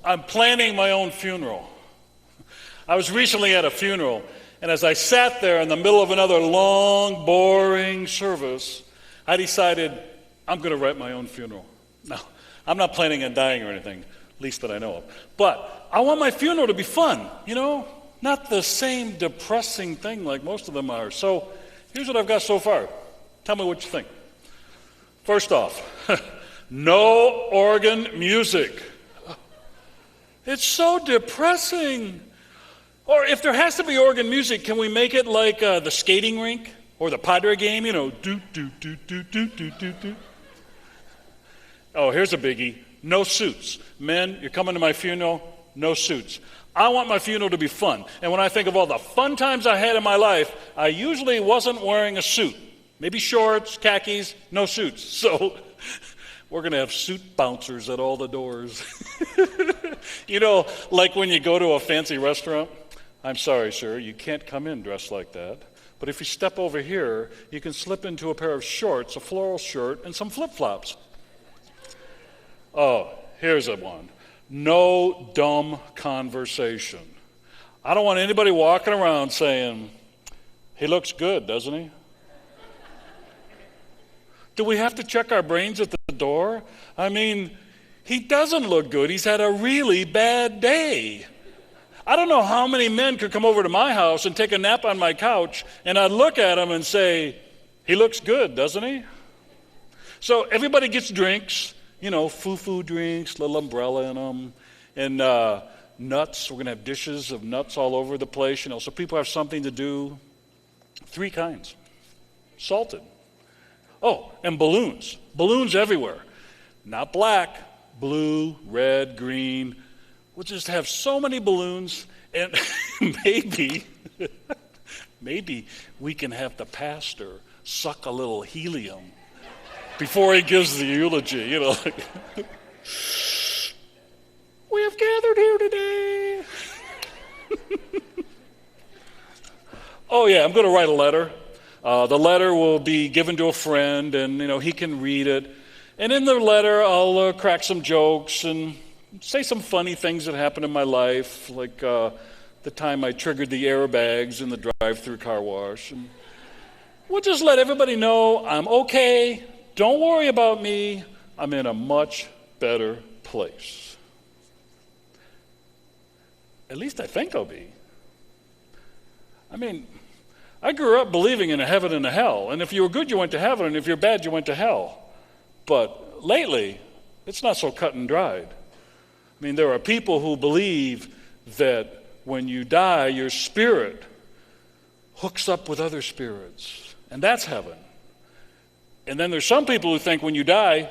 I'm planning my own funeral. I was recently at a funeral, and as I sat there in the middle of another long, boring service, I decided I'm going to write my own funeral. Now, I'm not planning on dying or anything, least that I know of. But I want my funeral to be fun, not the same depressing thing like most of them are. So here's what I've got so far. Tell me what you think. First off, no organ music. It's so depressing. Or if there has to be organ music, can we make it like the skating rink or the Padre game? Do, do, do, do, do, do, do, do. Oh, here's a biggie. No suits. Men, you're coming to my funeral, no suits. I want my funeral to be fun. And when I think of all the fun times I had in my life, I usually wasn't wearing a suit. Maybe shorts, khakis, no suits. So we're going to have suit bouncers at all the doors. Like when you go to a fancy restaurant. I'm sorry, sir, you can't come in dressed like that. But if you step over here, you can slip into a pair of shorts, a floral shirt, and some flip-flops. Oh, here's a one. No dumb conversation. I don't want anybody walking around saying, he looks good, doesn't he? Do we have to check our brains at the door? I mean, he doesn't look good. He's had a really bad day. I don't know how many men could come over to my house and take a nap on my couch, and I'd look at him and say, he looks good, doesn't he? So everybody gets drinks, foo-foo drinks, little umbrella in them, and nuts. We're going to have dishes of nuts all over the place, so people have something to do. 3 kinds. Salted. Oh, and balloons. Balloons everywhere. Not black, blue, red, green. We'll just have so many balloons, and maybe we can have the pastor suck a little helium before he gives the eulogy, we have gathered here today. Oh yeah, I'm going to write a letter. The letter will be given to a friend, and he can read it. And in the letter, I'll crack some jokes and say some funny things that happened in my life, like the time I triggered the airbags in the drive-through car wash. And we'll just let everybody know I'm okay. Don't worry about me. I'm in a much better place. At least I think I'll be. I mean, I grew up believing in a heaven and a hell. And if you were good, you went to heaven. And if you're bad, you went to hell. But lately, it's not so cut and dried. I mean, there are people who believe that when you die, your spirit hooks up with other spirits. And that's heaven. And then there's some people who think when you die,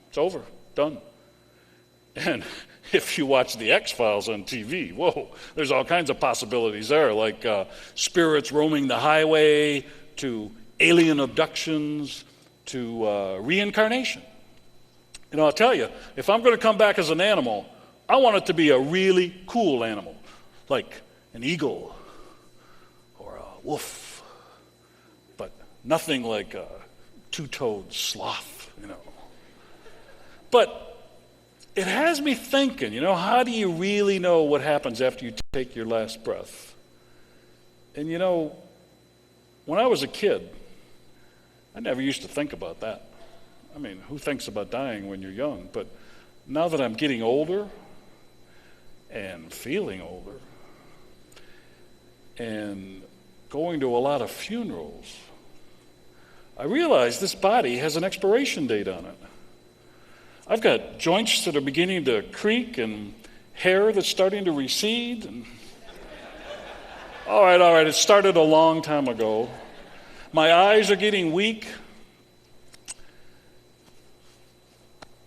it's over, done. And if you watch the X-Files on TV, whoa, there's all kinds of possibilities there, like spirits roaming the highway, to alien abductions, to reincarnation. I'll tell you, if I'm going to come back as an animal, I want it to be a really cool animal, like an eagle or a wolf, but nothing like a two-toed sloth, But it has me thinking, how do you really know what happens after you take your last breath? And when I was a kid, I never used to think about that. I mean, who thinks about dying when you're young? But now that I'm getting older and feeling older and going to a lot of funerals, I realize this body has an expiration date on it. I've got joints that are beginning to creak and hair that's starting to recede. And all right, it started a long time ago. My eyes are getting weak.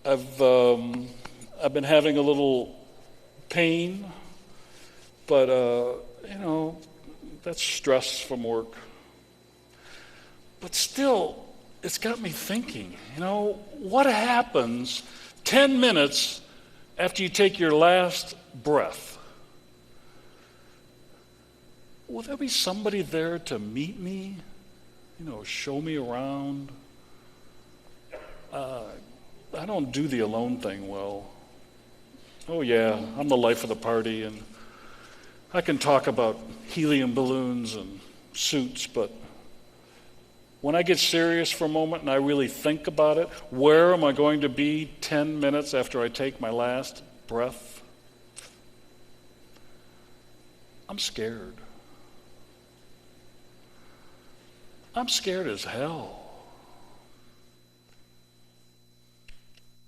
I've been having a little pain, but that's stress from work. But still, it's got me thinking, what happens 10 minutes after you take your last breath? Will there be somebody there to meet me? Show me around? I don't do the alone thing well. Oh, yeah, I'm the life of the party, and I can talk about helium balloons and suits, but when I get serious for a moment and I really think about it, where am I going to be 10 minutes after I take my last breath? I'm scared. I'm scared as hell.